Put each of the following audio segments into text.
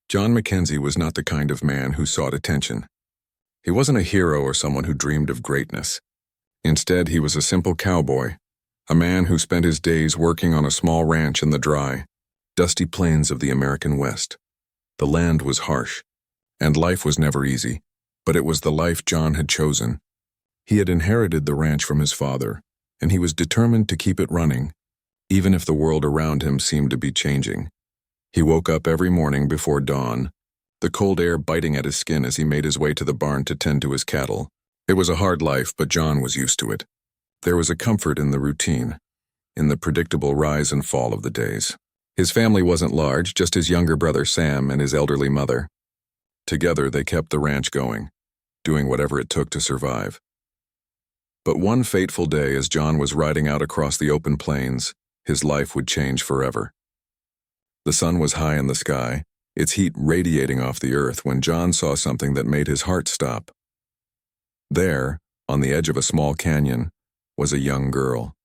John Mackenzie was not the kind of man who sought attention. He wasn't a hero or someone who dreamed of greatness. Instead, he was a simple cowboy, a man who spent his days working on a small ranch in the dry, dusty plains of the American West. The land was harsh, and life was never easy, but it was the life John had chosen. He had inherited the ranch from his father, and he was determined to keep it running, even if the world around him seemed to be changing. He woke up every morning before dawn, the cold air biting at his skin as he made his way to the barn to tend to his cattle. It was a hard life, but John was used to it. There was a comfort in the routine, in the predictable rise and fall of the days. His family wasn't large, just his younger brother Sam and his elderly mother. Together they kept the ranch going, doing whatever it took to survive. But one fateful day, as John was riding out across the open plains, his life would change forever. The sun was high in the sky, its heat radiating off the earth, when John saw something that made his heart stop. There, on the edge of a small canyon, was a young girl.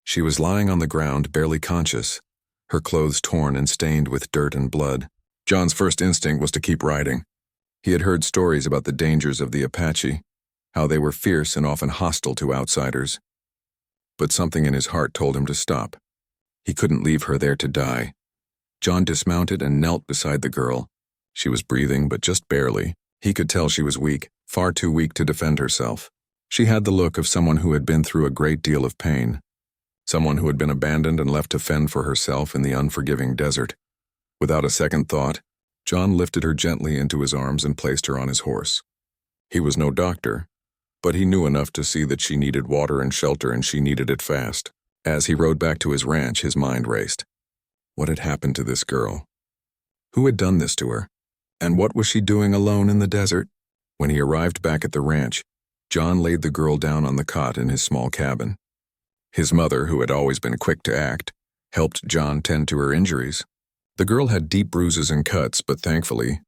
She was lying on the ground, barely conscious, her clothes torn and stained with dirt and blood. John's first instinct was to keep riding. He had heard stories about the dangers of the Apache, how they were fierce and often hostile to outsiders. But something in his heart told him to stop. He couldn't leave her there to die. John dismounted and knelt beside the girl. She was breathing, but just barely. He could tell she was weak, far too weak to defend herself. She had the look of someone who had been through a great deal of pain, someone who had been abandoned and left to fend for herself in the unforgiving desert. Without a second thought, John lifted her gently into his arms and placed her on his horse. He was no doctor, but he knew enough to see that she needed water and shelter, and she needed it fast. As he rode back to his ranch, his mind raced. What had happened to this girl? Who had done this to her? And what was she doing alone in the desert? When he arrived back at the ranch, John laid the girl down on the cot in his small cabin. His mother, who had always been quick to act, helped John tend to her injuries. The girl had deep bruises and cuts, but thankfully,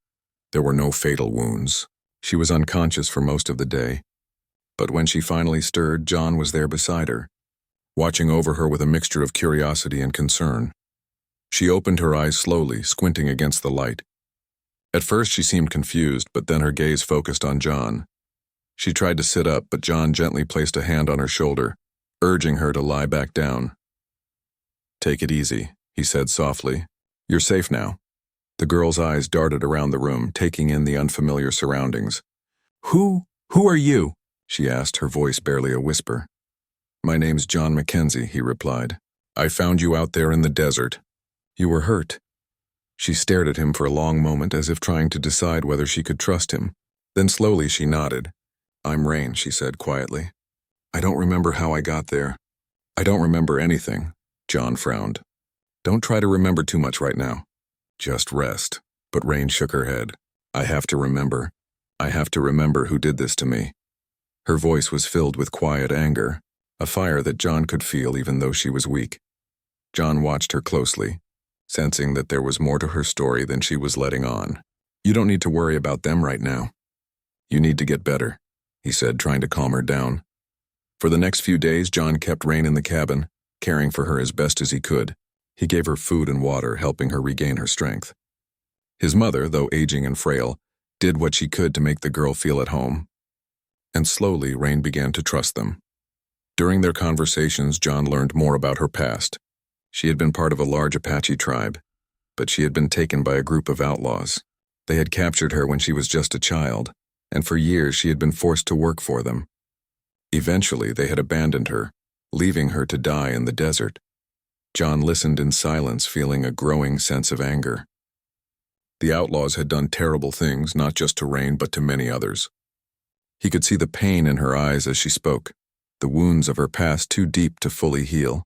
there were no fatal wounds. She was unconscious for most of the day. But when she finally stirred, John was there beside her, watching over her with a mixture of curiosity and concern. She opened her eyes slowly, squinting against the light. At first she seemed confused, but then her gaze focused on John. She tried to sit up, but John gently placed a hand on her shoulder, urging her to lie back down. "Take it easy," he said softly. "You're safe now." The girl's eyes darted around the room, taking in the unfamiliar surroundings. Who are you?" she asked, her voice barely a whisper. "My name's John Mackenzie," he replied. "I found you out there in the desert. You were hurt." She stared at him for a long moment, as if trying to decide whether she could trust him. Then slowly she nodded. "I'm Rain," she said quietly. "I don't remember how I got there." "I don't remember anything," John frowned. "Don't try to remember too much right now. Just rest." But Rain shook her head. "I have to remember. I have to remember who did this to me." Her voice was filled with quiet anger, a fire that John could feel even though she was weak. John watched her closely, sensing that there was more to her story than she was letting on. "You don't need to worry about them right now. You need to get better," he said, trying to calm her down. For the next few days, John kept Rain in the cabin, caring for her as best as he could. He gave her food and water, helping her regain her strength. His mother, though aging and frail, did what she could to make the girl feel at home. And slowly, Rain began to trust them. During their conversations, John learned more about her past. She had been part of a large Apache tribe, but she had been taken by a group of outlaws. They had captured her when she was just a child, and for years she had been forced to work for them. Eventually, they had abandoned her, leaving her to die in the desert. John listened in silence, feeling a growing sense of anger. The outlaws had done terrible things, not just to Rain, but to many others. He could see the pain in her eyes as she spoke, the wounds of her past too deep to fully heal.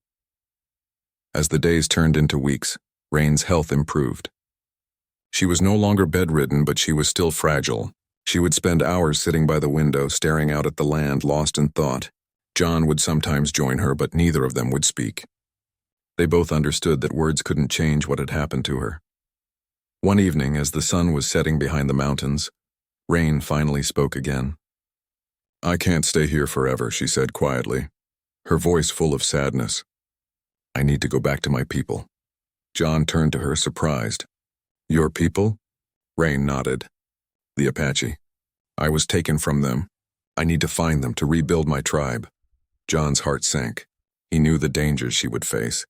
As the days turned into weeks, Rain's health improved. She was no longer bedridden, but she was still fragile. She would spend hours sitting by the window, staring out at the land, lost in thought. John would sometimes join her, but neither of them would speak. They both understood that words couldn't change what had happened to her. One evening, as the sun was setting behind the mountains, Rain finally spoke again. "I can't stay here forever," she said quietly, her voice full of sadness. "I need to go back to my people." John turned to her, surprised. "Your people?" Rain nodded. The Apache. I was taken from them. I need to find them to rebuild my tribe. John's heart sank. He knew the dangers she would face.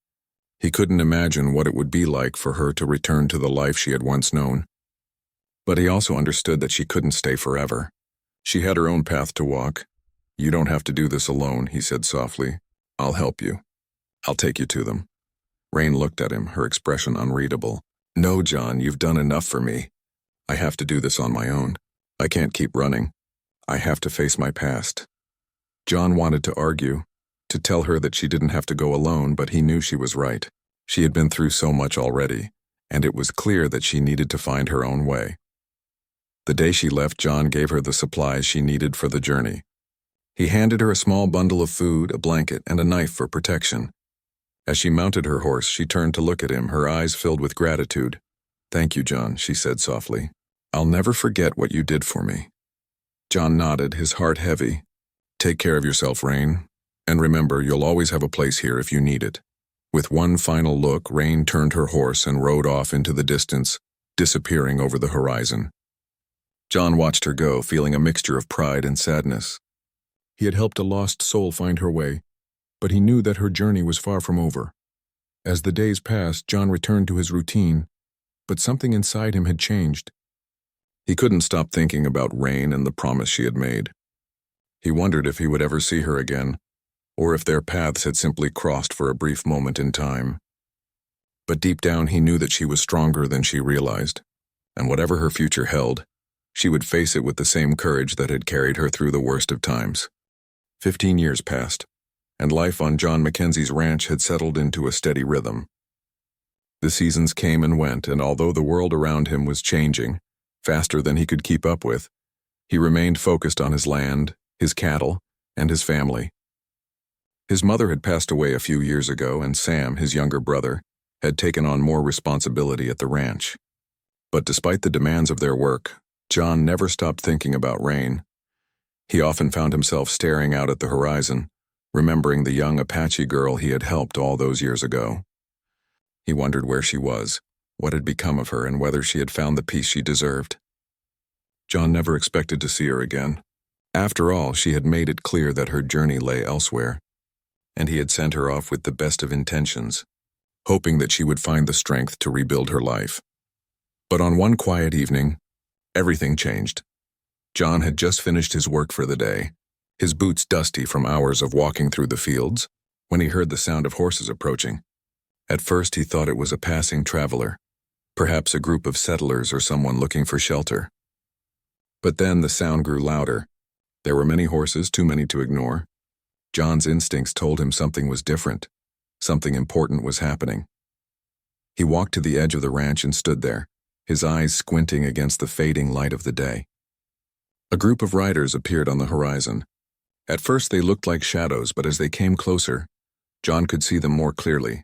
He couldn't imagine what it would be like for her to return to the life she had once known. But he also understood that she couldn't stay forever. She had her own path to walk. You don't have to do this alone, he said softly. I'll help you. I'll take you to them. Rain looked at him, her expression unreadable. No, John, you've done enough for me. I have to do this on my own. I can't keep running. I have to face my past. John wanted to argue, to tell her that she didn't have to go alone, but he knew she was right. She had been through so much already, and it was clear that she needed to find her own way. The day she left, John gave her the supplies she needed for the journey. He handed her a small bundle of food, a blanket, and a knife for protection. As she mounted her horse, she turned to look at him, her eyes filled with gratitude. Thank you, John, she said softly. I'll never forget what you did for me. John nodded, his heart heavy. Take care of yourself, Rain. And remember, you'll always have a place here if you need it. With one final look, Rain turned her horse and rode off into the distance, disappearing over the horizon. John watched her go, feeling a mixture of pride and sadness. He had helped a lost soul find her way, but he knew that her journey was far from over. As the days passed, John returned to his routine, but something inside him had changed. He couldn't stop thinking about Rain and the promise she had made. He wondered if he would ever see her again, or if their paths had simply crossed for a brief moment in time. But deep down he knew that she was stronger than she realized, and whatever her future held, she would face it with the same courage that had carried her through the worst of times. 15 years passed, and life on John Mackenzie's ranch had settled into a steady rhythm. The seasons came and went, and although the world around him was changing, faster than he could keep up with, he remained focused on his land, his cattle, and his family. His mother had passed away a few years ago, and Sam, his younger brother, had taken on more responsibility at the ranch. But despite the demands of their work, John never stopped thinking about Rain. He often found himself staring out at the horizon, remembering the young Apache girl he had helped all those years ago. He wondered where she was, what had become of her, and whether she had found the peace she deserved. John never expected to see her again. After all, she had made it clear that her journey lay elsewhere, and he had sent her off with the best of intentions, hoping that she would find the strength to rebuild her life. But on one quiet evening, everything changed. John had just finished his work for the day, his boots dusty from hours of walking through the fields, when he heard the sound of horses approaching. At first he thought it was a passing traveler, perhaps a group of settlers or someone looking for shelter. But then the sound grew louder. There were many horses, too many to ignore. John's instincts told him something was different. Something important was happening. He walked to the edge of the ranch and stood there, his eyes squinting against the fading light of the day. A group of riders appeared on the horizon. At first they looked like shadows, but as they came closer, John could see them more clearly.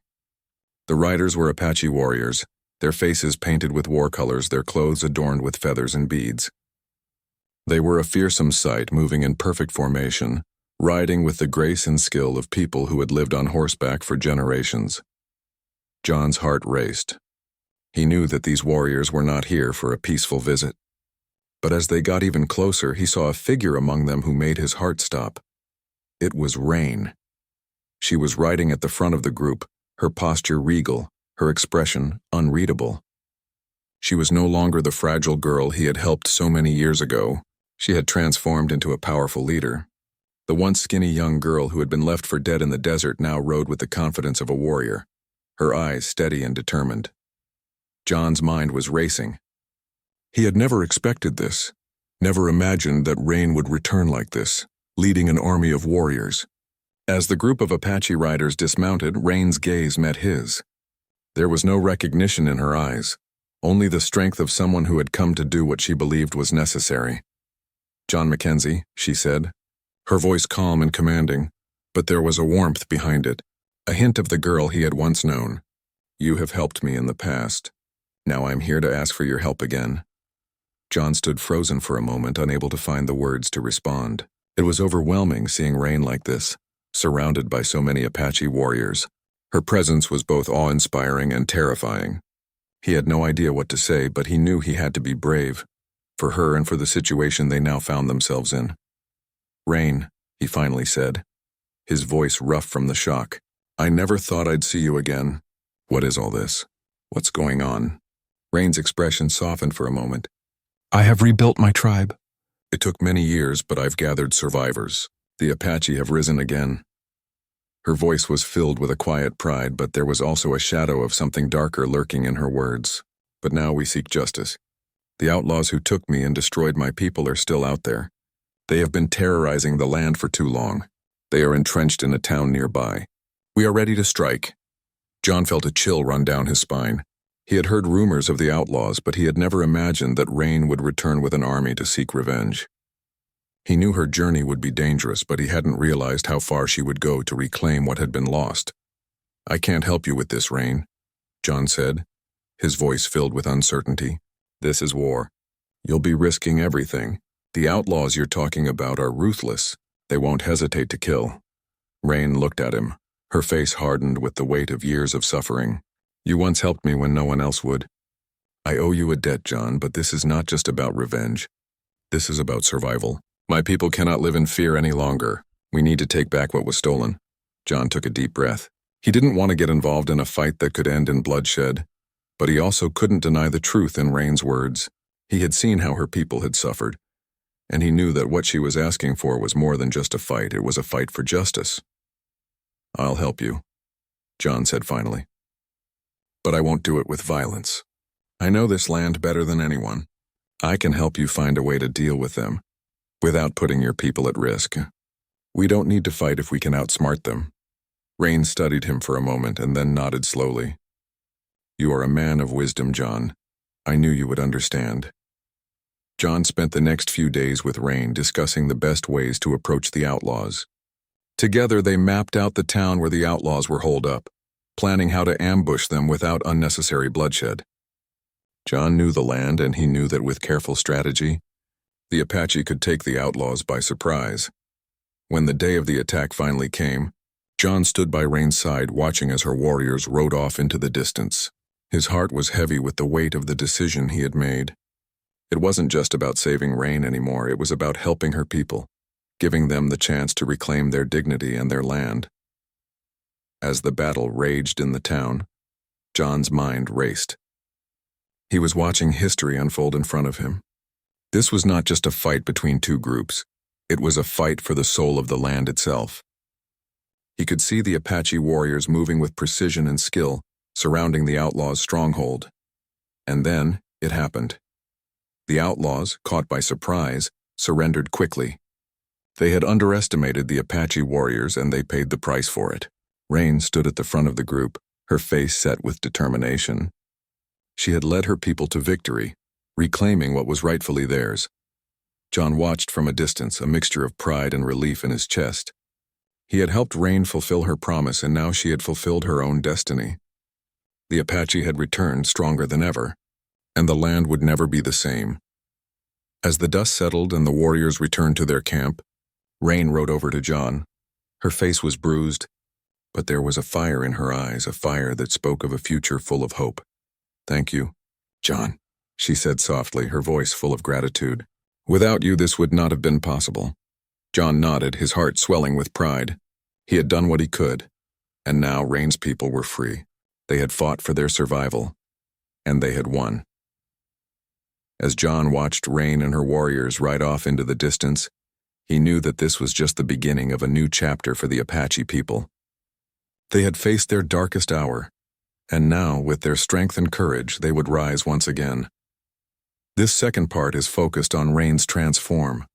The riders were Apache warriors, their faces painted with war colors, their clothes adorned with feathers and beads. They were a fearsome sight, moving in perfect formation, riding with the grace and skill of people who had lived on horseback for generations. John's heart raced. He knew that these warriors were not here for a peaceful visit. But as they got even closer, he saw a figure among them who made his heart stop. It was Rain. She was riding at the front of the group, her posture regal, her expression unreadable. She was no longer the fragile girl he had helped so many years ago. She had transformed into a powerful leader. The once skinny young girl who had been left for dead in the desert now rode with the confidence of a warrior, her eyes steady and determined. John's mind was racing. He had never expected this, never imagined that Rain would return like this, leading an army of warriors. As the group of Apache riders dismounted, Rain's gaze met his. There was no recognition in her eyes, only the strength of someone who had come to do what she believed was necessary. "John Mackenzie," she said, her voice calm and commanding, but there was a warmth behind it, a hint of the girl he had once known. "You have helped me in the past. Now I'm here to ask for your help again." John stood frozen for a moment, unable to find the words to respond. It was overwhelming seeing Rain like this, surrounded by so many Apache warriors. Her presence was both awe-inspiring and terrifying. He had no idea what to say, but he knew he had to be brave, for her and for the situation they now found themselves in. "Rain," he finally said, his voice rough from the shock. "I never thought I'd see you again. What is all this? What's going on?" Rain's expression softened for a moment. "I have rebuilt my tribe. It took many years, but I've gathered survivors. The Apache have risen again." Her voice was filled with a quiet pride, but there was also a shadow of something darker lurking in her words. "But now we seek justice. The outlaws who took me and destroyed my people are still out there. They have been terrorizing the land for too long. They are entrenched in a town nearby. We are ready to strike." John felt a chill run down his spine. He had heard rumors of the outlaws, but he had never imagined that Rain would return with an army to seek revenge. He knew her journey would be dangerous, but he hadn't realized how far she would go to reclaim what had been lost. "I can't help you with this, Rain," John said, his voice filled with uncertainty. "This is war. You'll be risking everything. The outlaws you're talking about are ruthless. They won't hesitate to kill." Rain looked at him, her face hardened with the weight of years of suffering. "You once helped me when no one else would. I owe you a debt, John, but this is not just about revenge. This is about survival. My people cannot live in fear any longer. We need to take back what was stolen." John took a deep breath. He didn't want to get involved in a fight that could end in bloodshed, but he also couldn't deny the truth in Rain's words. He had seen how her people had suffered, and he knew that what she was asking for was more than just a fight. It was a fight for justice. "I'll help you," John said finally. "But I won't do it with violence. I know this land better than anyone. I can help you find a way to deal with them, without putting your people at risk. We don't need to fight if we can outsmart them." Rain studied him for a moment and then nodded slowly. "You are a man of wisdom, John. I knew you would understand." John spent the next few days with Rain discussing the best ways to approach the outlaws. Together they mapped out the town where the outlaws were holed up, planning how to ambush them without unnecessary bloodshed. John knew the land, and he knew that with careful strategy, the Apache could take the outlaws by surprise. When the day of the attack finally came, John stood by Rain's side watching as her warriors rode off into the distance. His heart was heavy with the weight of the decision he had made. It wasn't just about saving Rain anymore, it was about helping her people, giving them the chance to reclaim their dignity and their land. As the battle raged in the town, John's mind raced. He was watching history unfold in front of him. This was not just a fight between two groups. It was a fight for the soul of the land itself. He could see the Apache warriors moving with precision and skill, surrounding the outlaws' stronghold. And then it happened. The outlaws, caught by surprise, surrendered quickly. They had underestimated the Apache warriors, and they paid the price for it. Rain stood at the front of the group, her face set with determination. She had led her people to victory, reclaiming what was rightfully theirs. John watched from a distance, a mixture of pride and relief in his chest. He had helped Rain fulfill her promise, and now she had fulfilled her own destiny. The Apache had returned stronger than ever, and the land would never be the same. As the dust settled and the warriors returned to their camp, Rain rode over to John. Her face was bruised, but there was a fire in her eyes, a fire that spoke of a future full of hope. "Thank you, John," she said softly, her voice full of gratitude. "Without you, this would not have been possible." John nodded, his heart swelling with pride. He had done what he could, and now Rain's people were free. They had fought for their survival, and they had won. As John watched Rain and her warriors ride off into the distance, he knew that this was just the beginning of a new chapter for the Apache people. They had faced their darkest hour, and now, with their strength and courage, they would rise once again. This second part is focused on Rain's transform,